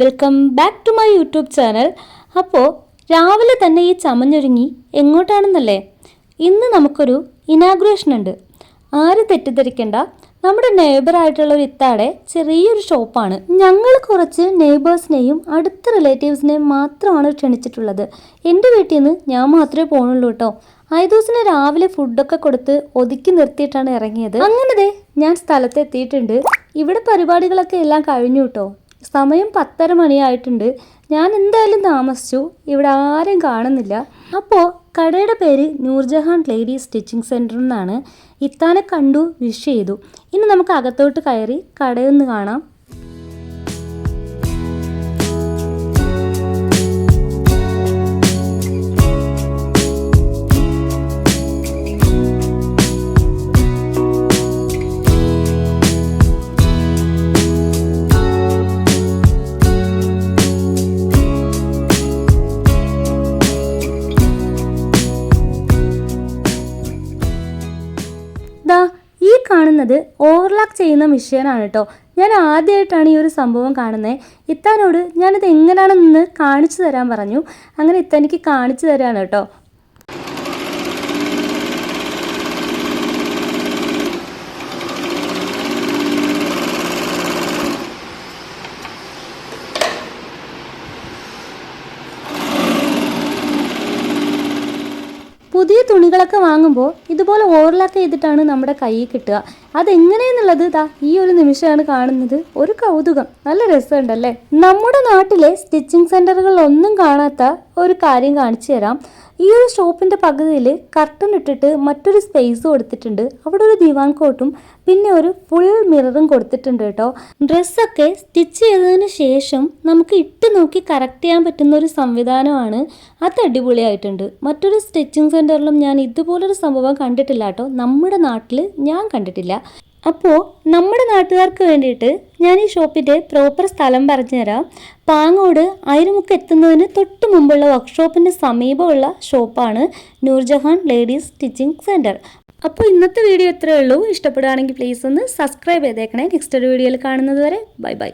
Welcome back to my YouTube channel. അപ്പോൾ രാവിലെ തന്നെ ഈ ചമഞ്ഞൊരുങ്ങി എങ്ങോട്ടാണെന്നല്ലേ? ഇന്ന് നമുക്കൊരു ഇനാഗുറേഷൻ ഉണ്ട്. ആരും തെറ്റിദ്ധരിക്കേണ്ട, നമ്മുടെ നെയ്ബറായിട്ടുള്ള ഒരു ഇത്താടെ ചെറിയൊരു ഷോപ്പാണ്. ഞങ്ങൾ കുറച്ച് നെയ്ബേഴ്സിനെയും അടുത്ത റിലേറ്റീവ്സിനെയും മാത്രമാണ് ക്ഷണിച്ചിട്ടുള്ളത്. എൻ്റെ വീട്ടിൽ നിന്ന് ഞാൻ മാത്രമേ പോകുന്നുള്ളൂ കേട്ടോ. ഐദൂസിന് രാവിലെ ഫുഡൊക്കെ കൊടുത്ത് ഒതുക്കി നിർത്തിയിട്ടാണ് ഇറങ്ങിയത്. അങ്ങനെ ഞാൻ സ്ഥലത്തെത്തിയിട്ടുണ്ട്. ഇവിടെ പരിപാടികളൊക്കെ എല്ലാം കഴിഞ്ഞു കേട്ടോ. സമയം 10:30 മണിയായിട്ടുണ്ട്. ഞാൻ എന്തായാലും താമസിച്ചു, ഇവിടെ ആരും കാണുന്നില്ല. അപ്പോൾ കടയുടെ പേര് നൂർജഹാൻ ലേഡീസ് സ്റ്റിച്ചിങ് സെൻറ്റർ എന്നാണ്. ഇത്താനെ കണ്ടു, വിഷ് ചെയ്തു. ഇനി നമുക്ക് അകത്തോട്ട് കയറി കടയൊന്ന് കാണാം. ഈ കാണുന്നത് ഓവർലാക്ക് ചെയ്യുന്ന മെഷീനാണ് കേട്ടോ. ഞാൻ ആദ്യമായിട്ടാണ് ഈ ഒരു സംഭവം കാണുന്നത്. ഇത്താനോട് ഞാനിത് എങ്ങനെയാണെന്ന് കാണിച്ചു തരാൻ പറഞ്ഞു. അങ്ങനെ ഇത്താനിക്ക് കാണിച്ചു തരാണ് കേട്ടോ. പുതിയ തുണികളൊക്കെ വാങ്ങുമ്പോൾ ഇതുപോലെ ഓവർലാക്ക് ചെയ്തിട്ടാണ് നമ്മുടെ കയ്യിൽ കിട്ടുക. അതെങ്ങനെയെന്നുള്ളത് ഈ ഒരു നിമിഷമാണ് കാണുന്നത്. ഒരു കൗതുകം, നല്ല രസമുണ്ടല്ലേ? നമ്മുടെ നാട്ടിലെ സ്റ്റിച്ചിങ് സെൻറ്ററുകളിലൊന്നും കാണാത്ത ഒരു കാര്യം കാണിച്ചു തരാം. ഈ ഒരു ഷോപ്പിൻ്റെ പകുതിയിൽ കർട്ടൻ ഇട്ടിട്ട് മറ്റൊരു സ്പേസ് കൊടുത്തിട്ടുണ്ട്. അവിടെ ഒരു ദിവാൻ കോട്ടും പിന്നെ ഒരു ഫുൾ മിററും കൊടുത്തിട്ടുണ്ട് കേട്ടോ. ഡ്രസ്സൊക്കെ സ്റ്റിച്ച് ചെയ്തതിന് ശേഷം നമുക്ക് ഇട്ട് നോക്കി കറക്റ്റ് ചെയ്യാൻ പറ്റുന്ന ഒരു സംവിധാനമാണ്. അത് അടിപൊളിയായിട്ടുണ്ട്. മറ്റൊരു സ്റ്റിച്ചിങ് സെൻറ്ററിലും ഞാൻ ഇതുപോലൊരു സംഭവം കണ്ടിട്ടില്ല കേട്ടോ. നമ്മുടെ നാട്ടിൽ ഞാൻ കണ്ടിട്ടില്ല. അപ്പോൾ നമ്മുടെ നാട്ടുകാർക്ക് വേണ്ടിയിട്ട് ഞാൻ ഈ ഷോപ്പിൻ്റെ പ്രോപ്പർ സ്ഥലം പറഞ്ഞുതരാം. പാങ്ങോട് അയർമുക്ക് എത്തുന്നതിന് തൊട്ട് മുമ്പുള്ള വർക്ക്ഷോപ്പിൻ്റെ സമീപമുള്ള ഷോപ്പാണ് നൂർജഹാൻ ലേഡീസ് സ്റ്റിച്ചിങ് സെൻറ്റർ. അപ്പോൾ ഇന്നത്തെ വീഡിയോ ഇത്രയേ ഉള്ളൂ. ഇഷ്ടപ്പെടുകയാണെങ്കിൽ പ്ലീസ് ഒന്ന് സബ്സ്ക്രൈബ് ചെയ്തേക്കണേ. നെക്സ്റ്റ് ഒരു വീഡിയോയിൽ കാണുന്നത് വരെ ബൈ ബൈ.